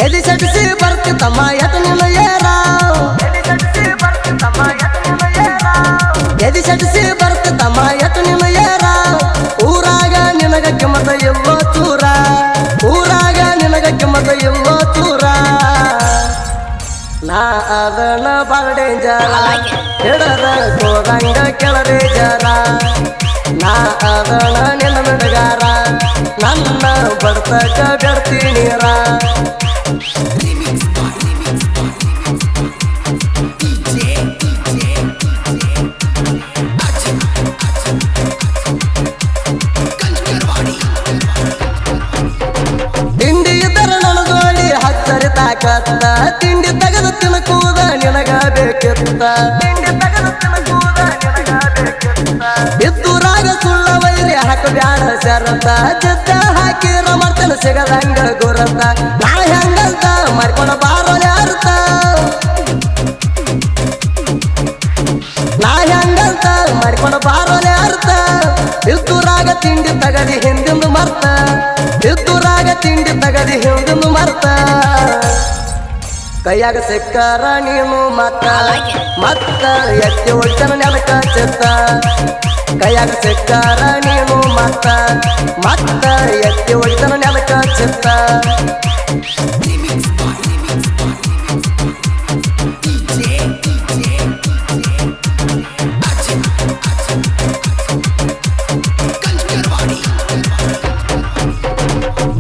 ಎದಿ ಸಡಿಸಿ ಬರ್ತಿತ್ತಮ್ಮ ಎಟ ನಿನ್ನ ಏರ ಎದಿ ಸಡಿಸಿ ಬರ್ತಿತ್ತಮ್ಮ ಎಟ ನಿನ್ನ ಏರ ಊರಾಗ ನಿನಗ ಕಿಮ್ಮತ ಎಲ್ಲೋ ಚೂರ ಊರಾಗ ನಿನಗ ಕಿಮ್ಮತ ಎಲ್ಲೋ ಚೂರ ನಾ ಅದನ್ನ ಬಾಳ ಡೇಂಜರ ಹಿಡದ ಕೋದಂಗ ಕೆಳರೆ ಜರ ನಾ ಅದನ್ನ ನಿನ್ನ ಮಿಡಗಾರ ನನ್ನ ಬಡ್ತಕ ಬೆಡ್ತೀನಿರ ತಿಂಡಿ ಇದ್ದರ ನನ್ನ ಜೋಡಿ ಹಚ್ಚರಿ ತಾಕತ್ತ ತಿಂಡಿ ತೆಗೆದು ತಿನ್ಕೂದ ನಿನಗ ಬೇಕಿತ್ತ ಬಿದ್ದೂರಾಗ ಸುಳ್ಳ ವೈರಿ ಹಾಕಬ್ಯಾಡ ಶರತ ಜತ್ತ ಹಾಕಿರ ಮರ್ತನ ಸಿಗದಂಗ ಗುರತ ನಾ ಹೆಂಗಂತ ಮರ್ಕೊಂಡ ಬಾರೋಲೆ ಅರ್ಥ ನಾ ಹೆಂಗಂತ ಮರ್ಕೊಂಡ ಬಾರೋಲೆ ಅರ್ಥ ಬಿದ್ದೂರಾಗ ತಿಂಡಿ ತಗದಿ ಹಿಂದಿಂದು ಮರ್ತ ಬಿದ್ದೂರಾಗ ತಿಂಡಿ ತಗದಿ ಹಿಂದಿಂದು ಮರ್ತ ಕೈಯಾಗ ಸಿಕ್ಕಾರ ನೀನು ಮತ್ತ ಮತ್ತ ಎತ್ತಿ ಒಳ್ತನ ನೆಲಕ ಚಿತ್ತ ಕೈಯಾಗ ಸಿಕ್ಕಾರ ನೀನು ಮತ್ತ ಮತ್ತ ಎತ್ತಿ ಒಳ್ತನ ನೆಲಕ ಚಿತ್ತ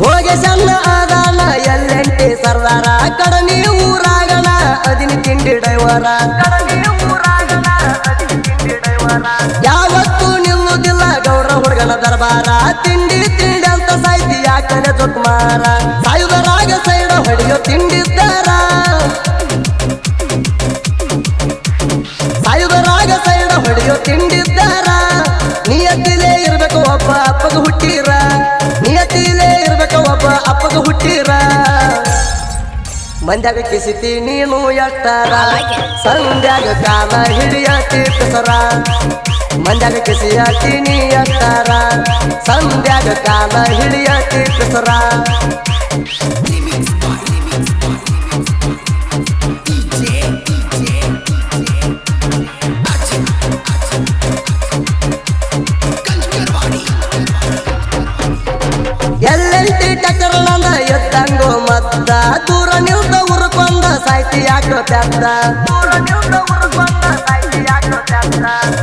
ಹೋಗಿ ಸಣ್ಣ ಆದಾನ ಎಲ್ಲೆಂಟಿ ಸರ್ದಾರ ಕಡಮಿ ಊರಾಗಣ ಅದಿನಿ ತಿಂಡಿ ಡೈವರ ಯಾವತ್ತೂ ನಿಲ್ಲುದಿಲ್ಲ ಗೌರ ಹುಡುಗನ ದರ್ಬಾರ ತಿಂಡಿ ತಿಂಡಿ ಅಂತ ಸಾಯ್ತಿ ಯಾಕನೆ ಜೊಕ್ಮಾರ ಸಾಯುವುದರಾಗ ಸೈಡ ಹೊಡೆಯೋ ತಿಂಡಿದ್ದಾರ ಸಾಯುವುದರಾಗ ಸೈಡ ಹೊಡೆಯೋ ತಿಂಡಿದ್ದಾರ ನಿಯತಿಲೇ ಇರ್ಬೇಕು ಒಬ್ಬ ಅಪ್ಪಗ ಹುಟ್ಟಿರ ನಿಯತಿಲೇ ಇರ್ಬೇಕು ಒಬ್ಬ ಅಪ್ಪಗ ಹುಟ್ಟಿರ ಮಂದ್ಯಾಗ ಕಿಸಿತಿ ನೀನು ಎಟ್ಟಾರ ಸಂಧ್ಯಾಗ ಕಾಲ ಹಿಡಿಯತಿ ಸರ ಮಂದ್ಯಾಗ ಕಿಸಿಯತಿ ನೀ ಎಟ್ಟಾರ ಸಂಧ್ಯಾಗ ಕಾಲ ಹಿಡಿಯತಿ ಸರ ಎಲ್ಲೆಂಟಿ ಟಕ್ಕರ ನಂದ ಎತ್ತಂಗೋ ಮತ್ತ ದೂರ ನಿಲ್ದ ಉರ್ಕೊಂಡ ಸಾಯ್ತಿ ಯಾಕೋ ತೆತ್ತ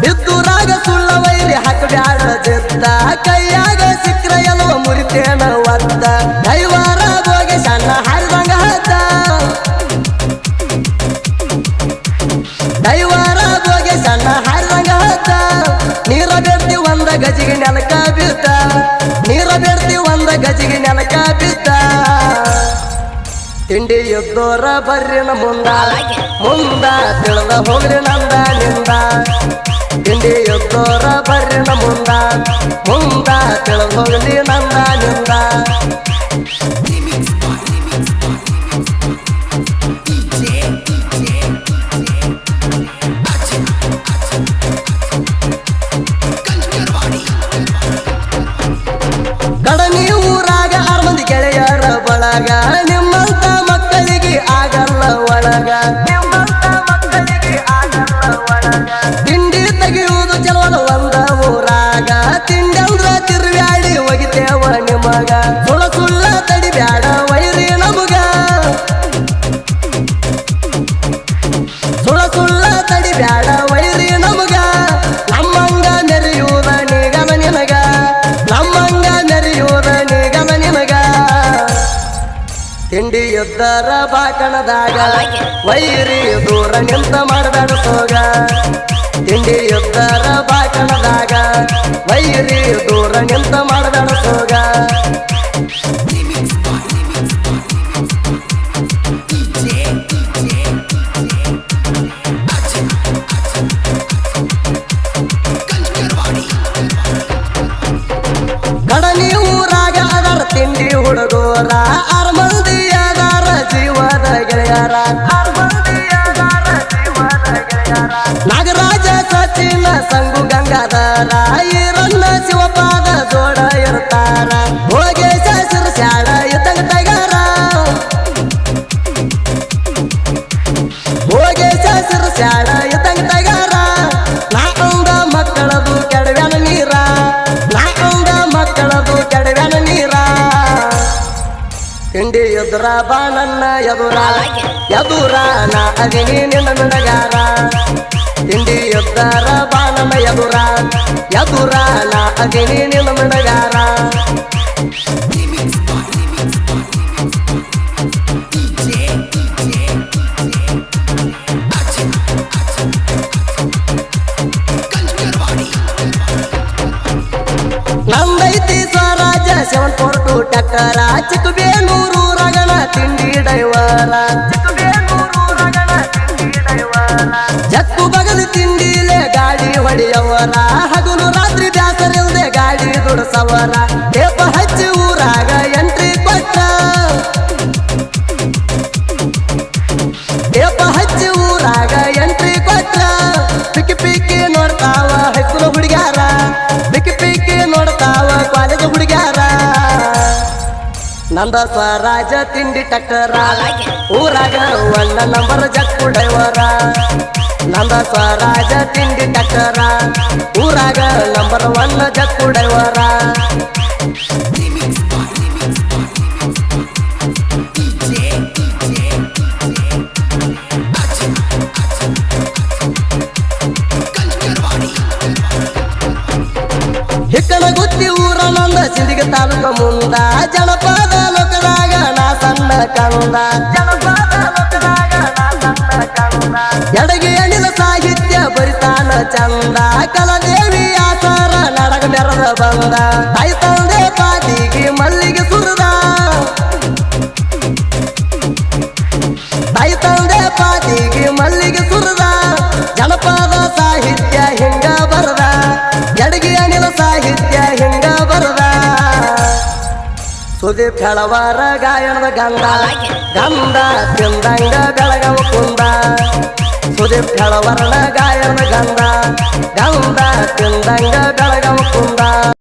ಬಿದ್ದೂರಾಗ ಸುಳ್ಳ ವೈರಿ ಹಾಕಬ್ಯಾಡ ಜೆತ್ತ ಕೈಯಾಗ ಸಿಕ್ರ ಎಲ್ಲೋ ಮುರಿತೇನ ಒತ್ತ ದೈವಾರ ಹೋಗಿ ಸಣ್ಣ ಹರಿದಂಗ ಹತ್ತ ದೈವಾರ ಹೋಗಿ ಸಣ್ಣ ಹರಿದಂಗ ಹತ್ತ ನೀರ ಬೇಡ್ತಿ ಒಂದ ಗಜಿಗೆ ನೆಲಕ ಬಿದ್ದ ನೀರ ಬೇಡ್ತಿ ಒಂದ ಗಜಿಗೆ ನೆಲಕ ಬಿದ್ದ ತಿಂಡಿ ಎದ್ದೋರ ಬರ್ರಿನ ಮುಂದ ಮುಂದ ತಿಳಿದ ಹೋಗ್ರಿ ನಂದ ನಿಂದ ತಿಂಡಿ ಎದ್ದೋರ ಬರ್ರಿನ ಮುಂದ ಮುಂದ ತಿಳಿದ ಹೋಗ್ಲಿ ನಂದ ನಿಂದ ಕಡಮಿ ಊರಾಗ 6 ಮಂದಿ ಗೆಳೆಯರ ಬಳಗ ನಿಮ್ಮಂತ ಮಕ್ಕಳಿಗೆ ಆಗಲ್ಲ ಒಳಗ ತಿಂಡಿ ತೆಗೆಯುವುದು ಚಲವದ ಒಂದ ಊರಾಗ ತಿಂಡಿ ಅಂದ್ರ ತಿರ್ವ್ಯಾಡಿ ಒಗಿತೇವ ನಿಮಗ ಸುಳ್ಳ ಸುಳ್ಳ ತಡಿಬ್ಯಾಡ ವೈರಿ ನಮಗ ಸುಳ್ಳ ಸುಳ್ಳ ತಡಿಬ್ಯಾಡ ವೈರಿ ನಮಗ ನಮ್ಮಂಗ ನೆರೆಯುವುದ ನಿಗಮ ನಿನಗ ನಮ್ಮಂಗ ನೆರೆಯುವುದ ನಿಗಮ ನಿನಗ ತಿಂಡಿ ಎದ್ದರ ಬಾಕಣದಾಗ ವೈರಿ ದೂರ ನಿಂತ ಮಾಡಬೇಡ ಸೋಗ ತಿಂಡಿ ಎದ್ದರ ಬಾಕಣದಾಗ ವೈರಿ ದೂರ ನಿಂತ ಮಾಡಬೇಡ ಸೋಗ ಕಡಮಿ ಊರಾಗ ಅದರ ತಿಂಡಿ ಹುಡುಗೋರ 6 ಮಂದಿ ಅದಾರ ಜೀವದ ಗೆಳೆಯರ ನಾಗರಾಜ ಸಚಿನ ಸಂಗು ಗಂಗಾಧರ ಈರನ್ನ ಶಿವಪಾದ ಜೋಡ ಇರ್ತಾರ ಹೋಗೇಶ ಶಿರ್ಷ ತಿಂಡಿ ಎದುರ ಬಾ ನನ್ನ ಎದುರ ಎದುರ ನಾ ಅದಿನಿ ನಿನ್ನ ಮಿಡಗಾರ ತಿಂಡಿ ಎದ್ದರ ಬಾ ನನ್ನ ಎದುರ ಎದುರ ನಾ ಅದಿನಿ ನಿನ್ನ ಮಿಡಗಾರ ನಂದೈತಿ ಸ್ವರಾಜ 742 ಟ್ಯಾಕ್ಟರ ಚಿಕ್ಕಬೇನೂರು ರಗಣ ತಿಂಡಿ ಡೈವರ ಜಕ್ಕು ಬಗಲು ತಿಂಡಿಲೆ ಗಾಡಿ ಹೊಡೆಯವರ ಹಗಲು ರಾತ್ರಿ ದ್ಯಾಸರಿಲ್ದೆ ಗಾಡಿ ದುಡಸವರ ಟೇಪ ಹಚ್ಚಿ ಊರಾಗ ಎಂಟ್ರಿ ಕೊಟ್ಟ ಟೇಪ ಹಚ್ಚಿ ಊರಾಗ ಎಂಟ್ರಿ ಕೊಟ್ಟ ಪಿಕ್ಕಿ ಪಿಕ್ಕಿ ನೋಡ್ತಾವ ಹೈಸ್ಕೂಲ್ ಹುಡುಗ್ಯಾರ ಪಿಕ್ಕಿ ಪಿಕ್ಕಿ ನೋಡ್ತಾವ ಕಾಲೇಜ್ ಹುಡುಗ್ಯಾರ ನಂದ ಸ್ವರಾಜ ತಿಂಡಿ ಟ್ಯಾಕ್ಟರ ಊರಾಗ 1 ನಂಬರ್ ಜಕ್ಕು ಡೈವರ ನಂದ ಸ್ವರಾಜ ತಿಂಡಿ ಟ್ಯಾಕ್ಟರ ಊರಾಗ ನಂಬರ್ 1 ಜಕ್ಕು ಡೈವರ ಹಿಕ್ಕನ ಗುತ್ತಿ ಊರ ನಂದ ಸಿಂದಿಗೆ ತಾಲೂಕ ಮುಂದ ಜನಪದ ಲೋಕದಾಗ ನಾ ಸಣ್ಣ ಕಂದ ಎಡಗಿ ಅಣಿಲ ಸಾಹಿತ್ಯ ಬರಿತಾನ ಚಂದ ಕಲದೇವಿ ಆಸಾರ ನಡಗ ಮೆರದ ಬಂದ ತಾಯಿ ತಂದೆ ಪಾದಿಗೆ ಮಲ್ಲಿಗೆ ಸುರದ ತಾಯಿ ತಂದೆ ಪಾದಿಗೆ ಮಲ್ಲಿಗೆ ಸುರದ ಜನಪದ ಸಾಹಿತ್ಯ ಹಿಂಗ ಬರದ ಎಡಗಿ ಅಣಿಲ ಸಾಹಿತ್ಯ ಹಿಂಗ ಬರದ ಸುದೀಪ್ ಹೆಳವಾರ ಗಾಯನದ ಗಂಧ ಗಂಧ ತಿಂದಂಗ ಬೆಳಗವ ಕುಂದ ಸುದೀಪ್ ಹೆಳವರ್ಣ ಗಾಯನ ಗಂಧ ಗಂಧ ತಿಂದಂಗ ಬೆಳಗವ ಕುಂದ